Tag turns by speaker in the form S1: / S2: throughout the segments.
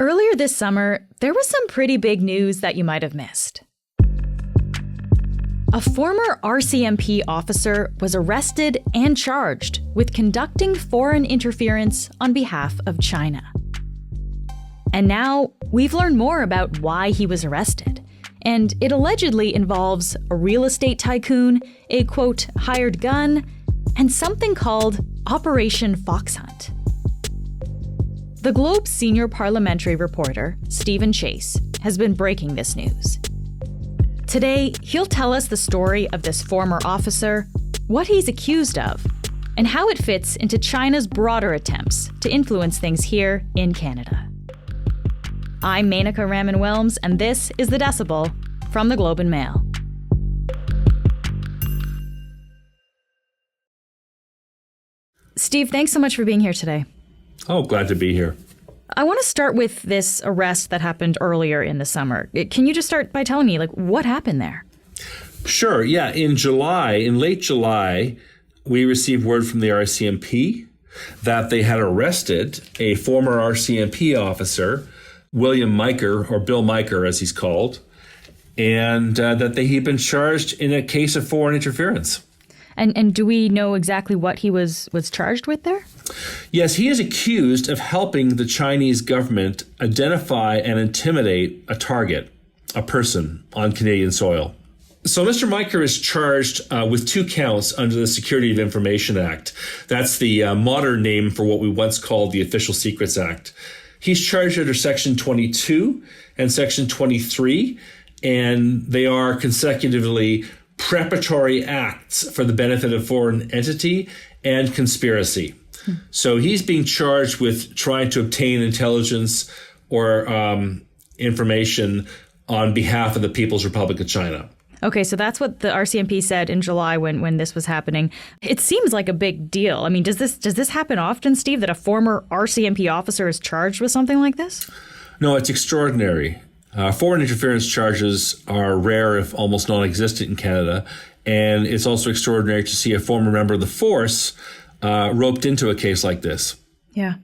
S1: Earlier this summer, there was some pretty big news that you might have missed. A former RCMP officer was arrested and charged with conducting foreign interference on behalf of China. And now we've learned more about why he was arrested. And it allegedly involves a real estate tycoon, a quote, hired gun, and something called Operation Fox Hunt. The Globe's senior parliamentary reporter, Stephen Chase, has been breaking this news. Today, he'll tell us the story of this former officer, what he's accused of, and how it fits into China's broader attempts to influence things here in Canada. I'm Menaka Raman-Wilms, and this is The Decibel from the Globe and Mail. Steve, thanks so much for being here today.
S2: Oh, glad to be here.
S1: I want to start with this arrest that happened earlier in the summer. Can you just start by telling me, what happened there?
S2: Sure, yeah. In late July, we received word from the RCMP that they had arrested a former RCMP officer, William Miker, or Bill Miker as he's called, and that he'd been charged in a case of foreign interference.
S1: And do we know exactly what he was charged with there?
S2: Yes, he is accused of helping the Chinese government identify and intimidate a target, a person on Canadian soil. So Mr. Miker is charged with 2 counts under the Security of Information Act. That's the modern name for what we once called the Official Secrets Act. He's charged under Section 22 and Section 23, and they are consecutively preparatory acts for the benefit of foreign entity and conspiracy. So he's being charged with trying to obtain intelligence or information on behalf of the People's Republic of China.
S1: Okay, so that's what the RCMP said in July when this was happening. It seems like a big deal. I mean, does this happen often, Steve, that a former RCMP officer is charged with something like this?
S2: No, it's extraordinary. Foreign interference charges are rare, if almost non-existent in Canada. And it's also extraordinary to see a former member of the force roped into a case like this.
S1: Yeah.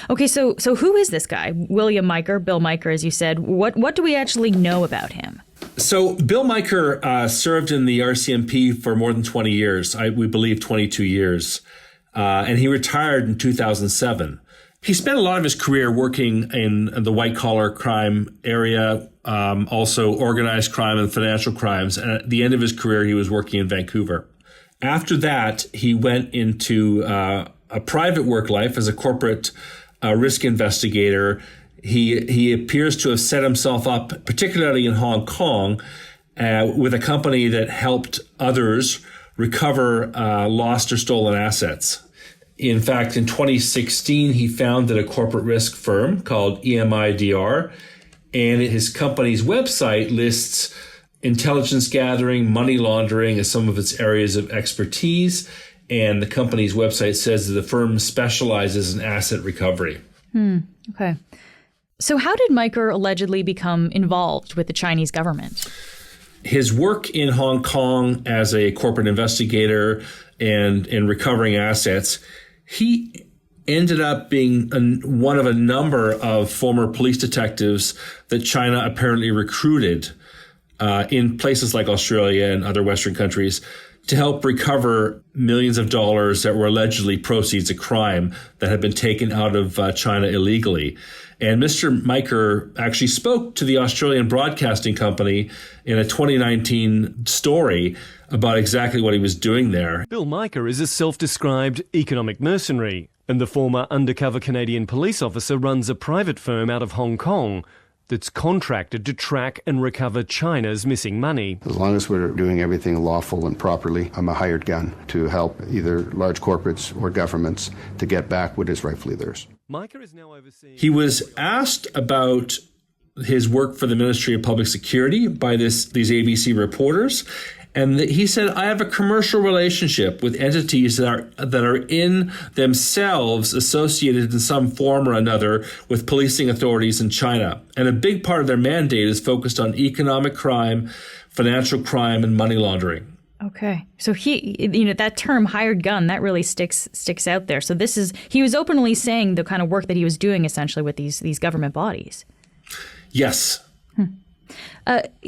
S1: Okay, so who is this guy? William Miker, Bill Miker, as you said. What do we actually know about him?
S2: So Bill Miker served in the RCMP for more than 20 years, we believe 22 years, and he retired in 2007. He spent a lot of his career working in the white-collar crime area, also organized crime and financial crimes. And at the end of his career, he was working in Vancouver. After that, he went into a private work life as a corporate risk investigator. He appears to have set himself up, particularly in Hong Kong, with a company that helped others recover lost or stolen assets. In fact, in 2016, he founded a corporate risk firm called EMIDR, and his company's website lists intelligence gathering, money laundering as some of its areas of expertise, and the company's website says that the firm specializes in asset recovery.
S1: Okay. So how did Miker allegedly become involved with the Chinese government?
S2: His work in Hong Kong as a corporate investigator and in recovering assets, he ended up being one of a number of former police detectives that China apparently recruited in places like Australia and other Western countries to help recover millions of dollars that were allegedly proceeds of crime that had been taken out of China illegally. And Mr. Miker actually spoke to the Australian Broadcasting Company in a 2019 story about exactly what he was doing there.
S3: Bill Miker is a self-described economic mercenary, and the former undercover Canadian police officer runs a private firm out of Hong Kong that's contracted to track and recover China's missing money.
S4: As long as we're doing everything lawful and properly, I'm a hired gun to help either large corporates or governments to get back what is rightfully theirs.
S3: Miker is now overseeing...
S2: He was asked about his work for the Ministry of Public Security by these ABC reporters, and he said, I have a commercial relationship with entities that are in themselves associated in some form or another with policing authorities in China. And a big part of their mandate is focused on economic crime, financial crime, and money laundering.
S1: Okay. So that term hired gun, that really sticks out there. So he was openly saying the kind of work that he was doing essentially with these government bodies.
S2: Yes.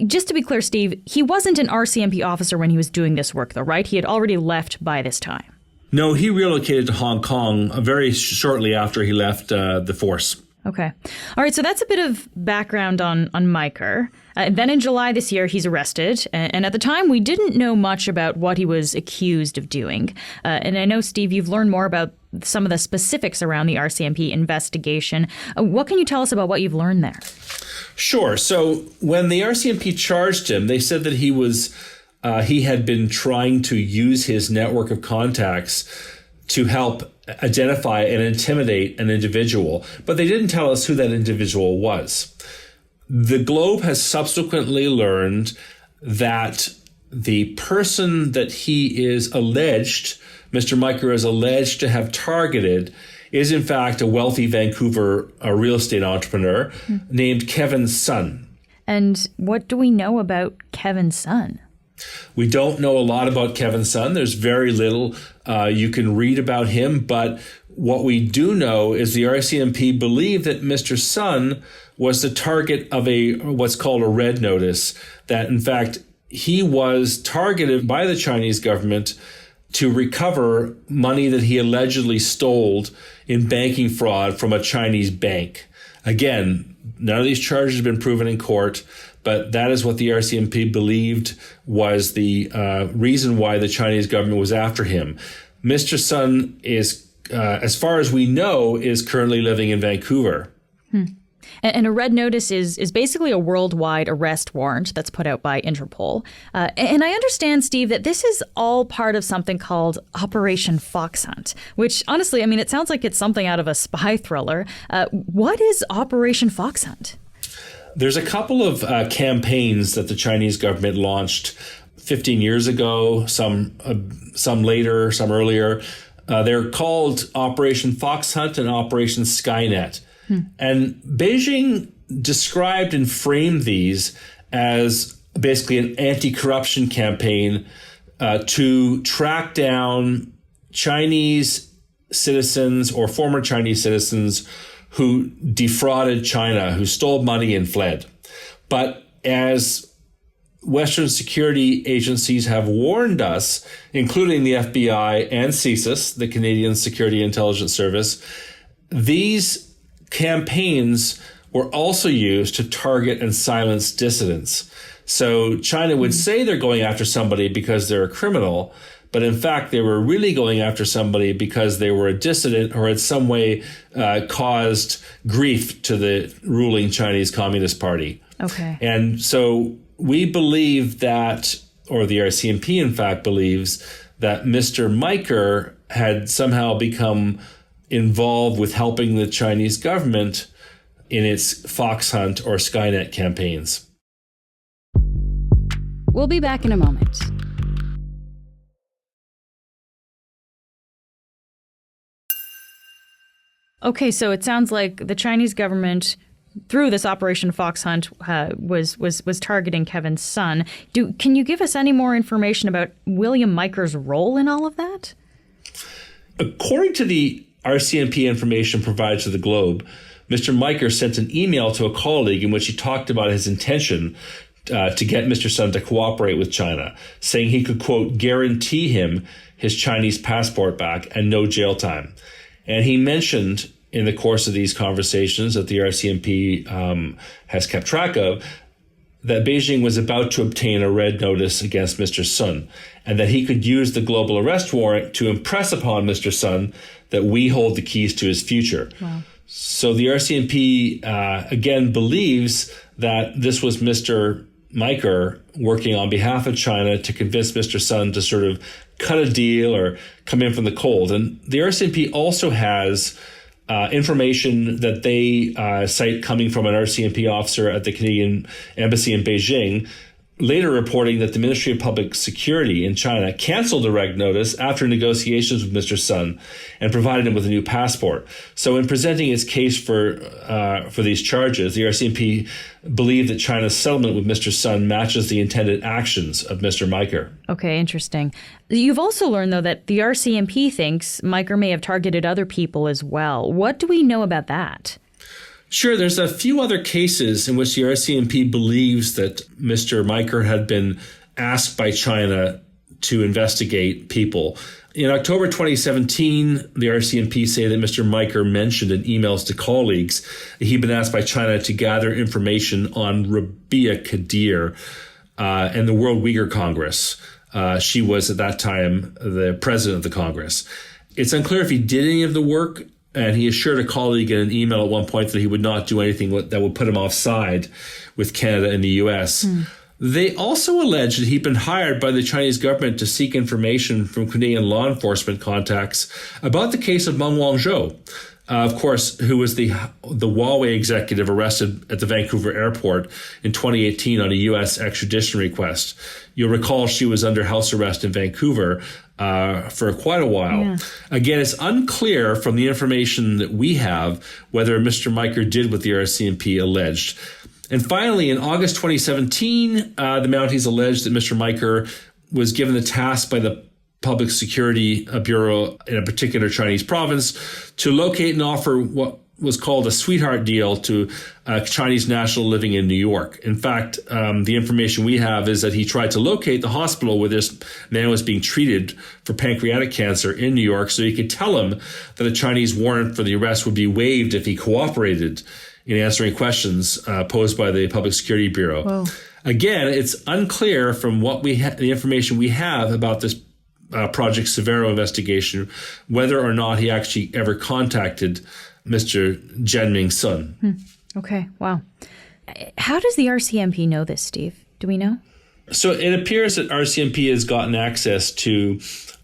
S1: Just to be clear, Steve, he wasn't an RCMP officer when he was doing this work, though, right? He had already left by this time.
S2: No, he relocated to Hong Kong very shortly after he left the force.
S1: Okay. All right. So that's a bit of background on Miker. Then in July this year, he's arrested. And at the time, we didn't know much about what he was accused of doing. And I know, Steve, you've learned more about some of the specifics around the RCMP investigation. What can you tell us about what you've learned there?
S2: Sure. So when the RCMP charged him, they said that he had been trying to use his network of contacts to help identify and intimidate an individual, but they didn't tell us who that individual was. The Globe has subsequently learned that the person that he is alleged, Mr. Miker is alleged to have targeted, is in fact a wealthy Vancouver real estate entrepreneur named Kevin Sun.
S1: And what do we know about Kevin Sun?
S2: We don't know a lot about Kevin Sun. There's very little you can read about him. But what we do know is the RCMP believed that Mr. Sun was the target of what's called a red notice, that in fact he was targeted by the Chinese government to recover money that he allegedly stole in banking fraud from a Chinese bank. Again, none of these charges have been proven in court, but that is what the RCMP believed was the reason why the Chinese government was after him. Mr. Sun is, as far as we know, is currently living in Vancouver.
S1: And a red notice is basically a worldwide arrest warrant that's put out by Interpol. And I understand, Steve, that this is all part of something called Operation Fox Hunt, which honestly, I mean, it sounds like it's something out of a spy thriller. What is Operation Fox Hunt?
S2: There's a couple of campaigns that the Chinese government launched 15 years ago, some later, some earlier. They're called Operation Fox Hunt and Operation Skynet. And Beijing described and framed these as basically an anti-corruption campaign to track down Chinese citizens or former Chinese citizens who defrauded China, who stole money and fled. But as Western security agencies have warned us, including the FBI and CSIS, the Canadian Security Intelligence Service, these campaigns were also used to target and silence dissidents. So China would say they're going after somebody because they're a criminal, but in fact, they were really going after somebody because they were a dissident or in some way caused grief to the ruling Chinese Communist Party.
S1: Okay.
S2: And so we believe that, or the RCMP in fact believes, that Mr. Miker had somehow become involved with helping the Chinese government in its Fox Hunt or Skynet campaigns.
S5: We'll be back in a moment.
S1: Okay, so it sounds like the Chinese government, through this Operation Fox Hunt, was targeting Kevin Sun. Can you give us any more information about William Miker's role in all of that?
S2: According to the RCMP information provided to the Globe, Mr. Miker sent an email to a colleague in which he talked about his intention to get Mr. Sun to cooperate with China, saying he could, quote, guarantee him his Chinese passport back and no jail time. And he mentioned in the course of these conversations that the RCMP has kept track of, that Beijing was about to obtain a red notice against Mr. Sun, and that he could use the global arrest warrant to impress upon Mr. Sun that we hold the keys to his future. Wow. So the RCMP, again, believes that this was Mr. Miker working on behalf of China to convince Mr. Sun to sort of cut a deal or come in from the cold. And the RCMP also has information that they cite coming from an RCMP officer at the Canadian Embassy in Beijing, later reporting that the Ministry of Public Security in China canceled the reg notice after negotiations with Mr. Sun and provided him with a new passport. So in presenting its case for these charges, the RCMP believed that China's settlement with Mr. Sun matches the intended actions of Mr. Meiker.
S1: Okay, interesting. You've also learned, though, that the RCMP thinks Meiker may have targeted other people as well. What do we know about that?
S2: Sure, there's a few other cases in which the RCMP believes that Mr. Meiker had been asked by China to investigate people. In October 2017, the RCMP say that Mr. Meiker mentioned in emails to colleagues that he'd been asked by China to gather information on Rabia Kadir and the World Uyghur Congress. She was at that time the president of the Congress. It's unclear if he did any of the work, and he assured a colleague in an email at one point that he would not do anything that would put him offside with Canada and the U.S. They also alleged that he'd been hired by the Chinese government to seek information from Canadian law enforcement contacts about the case of Meng Wanzhou, of course, who was the Huawei executive arrested at the Vancouver airport in 2018 on a U.S. extradition request. You'll recall she was under house arrest in Vancouver for quite a while. Yeah. Again, it's unclear from the information that we have whether Mr. Meiker did what the RCMP alleged. And finally, in August 2017, the Mounties alleged that Mr. Meiker was given the task by the Public Security Bureau in a particular Chinese province to locate and offer what was called a sweetheart deal to a Chinese national living in New York. In fact, the information we have is that he tried to locate the hospital where this man was being treated for pancreatic cancer in New York so he could tell him that a Chinese warrant for the arrest would be waived if he cooperated in answering questions posed by the Public Security Bureau. Whoa. Again, it's unclear from what the information we have about this Project Severo investigation whether or not he actually ever contacted Mr. Jianming Sun.
S1: Okay, wow. How does the RCMP know this, Steve? Do we know?
S2: So it appears that RCMP has gotten access to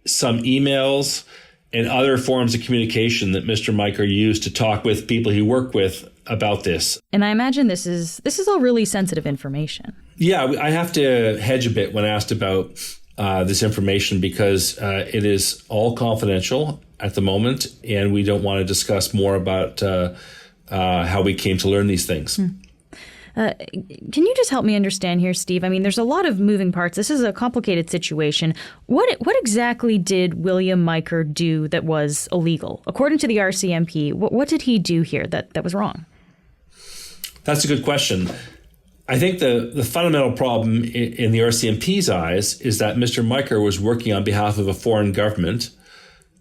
S2: some emails and other forms of communication that Mr. Meiker used to talk with people he worked with about this.
S1: And I imagine this is all really sensitive information.
S2: Yeah, I have to hedge a bit when asked about this information because it is all confidential at the moment, and we don't want to discuss more about how we came to learn these things.
S1: Can you just help me understand here, Steve? I mean, there's a lot of moving parts. This is a complicated situation. What exactly did William Meiker do that was illegal? According to the RCMP, what did he do here that was wrong?
S2: That's a good question. I think the fundamental problem in the RCMP's eyes is that Mr. Meiker was working on behalf of a foreign government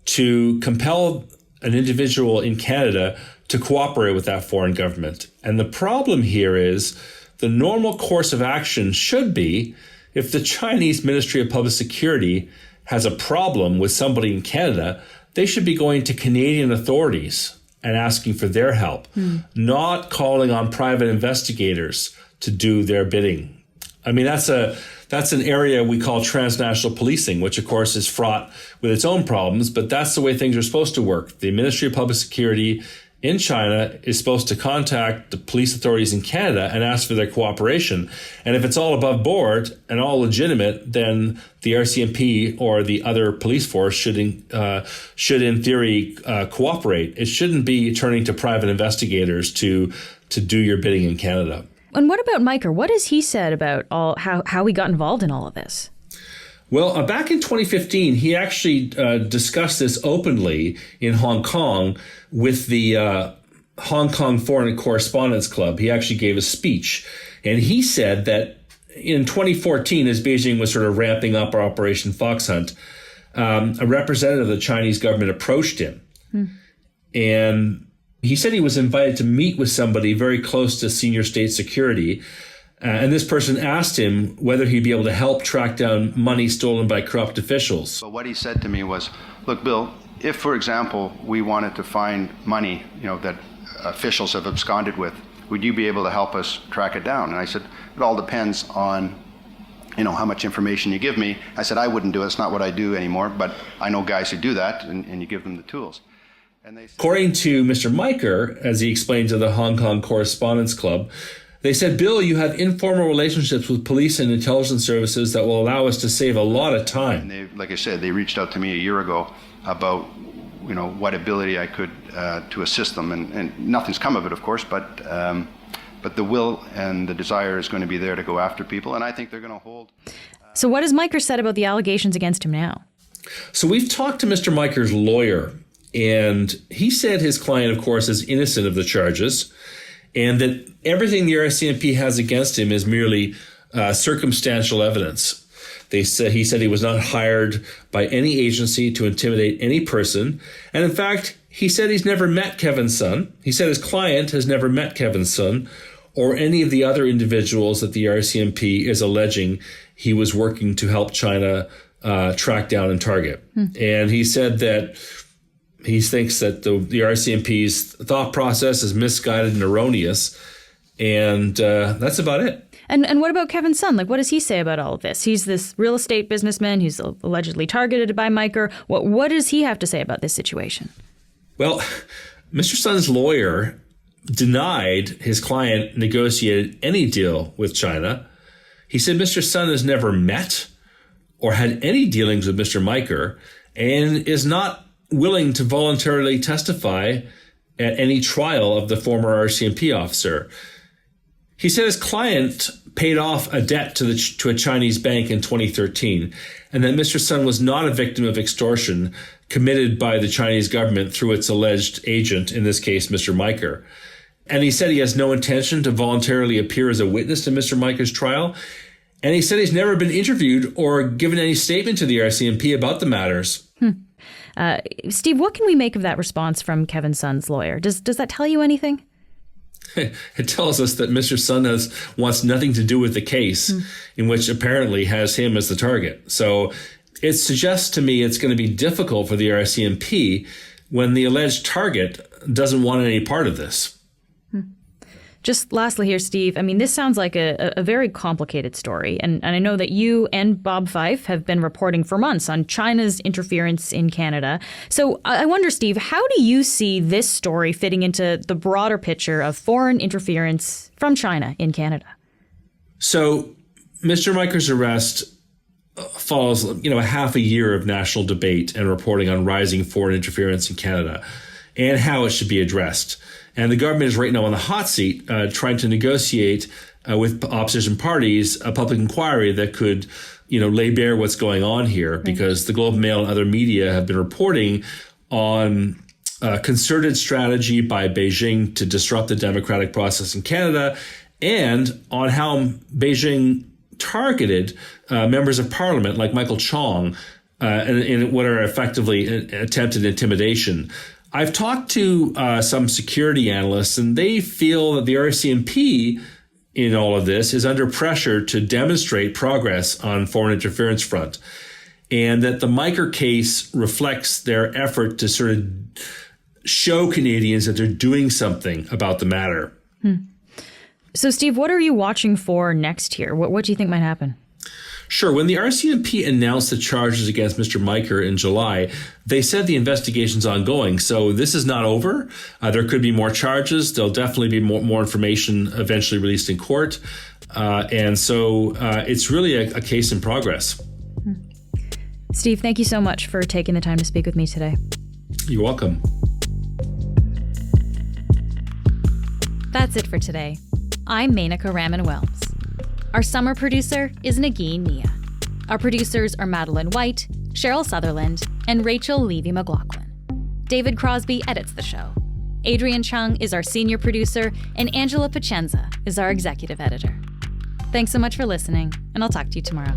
S2: to compel an individual in Canada to cooperate with that foreign government. And the problem here is the normal course of action should be if the Chinese Ministry of Public Security has a problem with somebody in Canada, they should be going to Canadian authorities and asking for their help, not calling on private investigators to do their bidding. I mean, that's an area we call transnational policing, which of course is fraught with its own problems, but that's the way things are supposed to work. The Ministry of Public Security in China is supposed to contact the police authorities in Canada and ask for their cooperation. And if it's all above board and all legitimate, then the RCMP or the other police force should in theory cooperate. It shouldn't be turning to private investigators to do your bidding in Canada.
S1: And what about Meiker? What has he said about how he got involved in all of this?
S2: Well, back in 2015, he actually discussed this openly in Hong Kong with the Hong Kong Foreign Correspondents Club. He actually gave a speech, and he said that in 2014, as Beijing was sort of ramping up Operation Fox Hunt, a representative of the Chinese government approached him, and he said he was invited to meet with somebody very close to senior state security. And this person asked him whether he'd be able to help track down money stolen by corrupt officials.
S4: But what he said to me was, look, Bill, if, for example, we wanted to find money, that officials have absconded with, would you be able to help us track it down? And I said, it all depends on, how much information you give me. I said, I wouldn't do it. It's not what I do anymore, but I know guys who do that, and you give them the tools.
S2: According to Mr. Meiker, as he explained to the Hong Kong Correspondents Club, They said, Bill, you have informal relationships with police and intelligence services that will allow us to save a lot of time.
S4: And they, like I said, they reached out to me a year ago about, what ability I could to assist them, and nothing's come of it, of course, but the will and the desire is going to be there to go after people, and I think they're going to hold.
S1: So what has Miker said about the allegations against him now?
S2: So we've talked to Mr. Miker's lawyer, and he said his client, of course, is innocent of the charges, and that everything the RCMP has against him is merely circumstantial evidence. He said he was not hired by any agency to intimidate any person. And in fact, he said he's never met Kevin's son. He said his client has never met Kevin's son or any of the other individuals that the RCMP is alleging he was working to help China track down and target. And he said that he thinks that the RCMP's thought process is misguided and erroneous. And that's about it.
S1: And what about Kevin's son? Like, what does he say about all of this? He's this real estate businessman who's allegedly targeted by Miker. What does he have to say about this situation?
S2: Well, Mr. Sun's lawyer denied his client negotiated any deal with China. He said Mr. Sun has never met or had any dealings with Mr. Miker and is not willing to voluntarily testify at any trial of the former RCMP officer. He said his client paid off a debt to a Chinese bank in 2013, and that Mr. Sun was not a victim of extortion committed by the Chinese government through its alleged agent, in this case, Mr. Miker. And he said he has no intention to voluntarily appear as a witness to Mr. Miker's trial. And he said he's never been interviewed or given any statement to the RCMP about the matters.
S1: Steve, what can we make of that response from Kevin Sun's lawyer? Does that tell you anything?
S2: It tells us that Mr. Sun wants nothing to do with the case, in which apparently has him as the target. So it suggests to me it's going to be difficult for the RCMP when the alleged target doesn't want any part of this.
S1: Just lastly here, Steve, I mean, this sounds like a very complicated story. And I know that you and Bob Fife have been reporting for months on China's interference in Canada. So I wonder, Steve, how do you see this story fitting into the broader picture of foreign interference from China in Canada?
S2: So Mr. Miker's arrest follows, a half a year of national debate and reporting on rising foreign interference in Canada and how it should be addressed. And the government is right now on the hot seat trying to negotiate with opposition parties a public inquiry that could, lay bare what's going on here, because the Globe and Mail and other media have been reporting on a concerted strategy by Beijing to disrupt the democratic process in Canada, and on how Beijing targeted members of parliament like Michael Chong in what are effectively attempted intimidation. I've talked to some security analysts, and they feel that the RCMP in all of this is under pressure to demonstrate progress on foreign interference front, and that the Miker case reflects their effort to sort of show Canadians that they're doing something about the matter.
S1: So, Steve, what are you watching for next here? What do you think might happen?
S2: Sure. When the RCMP announced the charges against Mr. Miker in July, they said the investigation's ongoing. So this is not over. There could be more charges. There'll definitely be more information eventually released in court. And so it's really a case in progress.
S1: Steve, thank you so much for taking the time to speak with me today.
S2: You're welcome.
S1: That's it for today. I'm Menaka Raman-Welms. Our summer producer is Nagin Nia. Our producers are Madeline White, Cheryl Sutherland, and Rachel Levy-McLaughlin. David Crosby edits the show. Adrian Chung is our senior producer, and Angela Pacenza is our executive editor. Thanks so much for listening, and I'll talk to you tomorrow.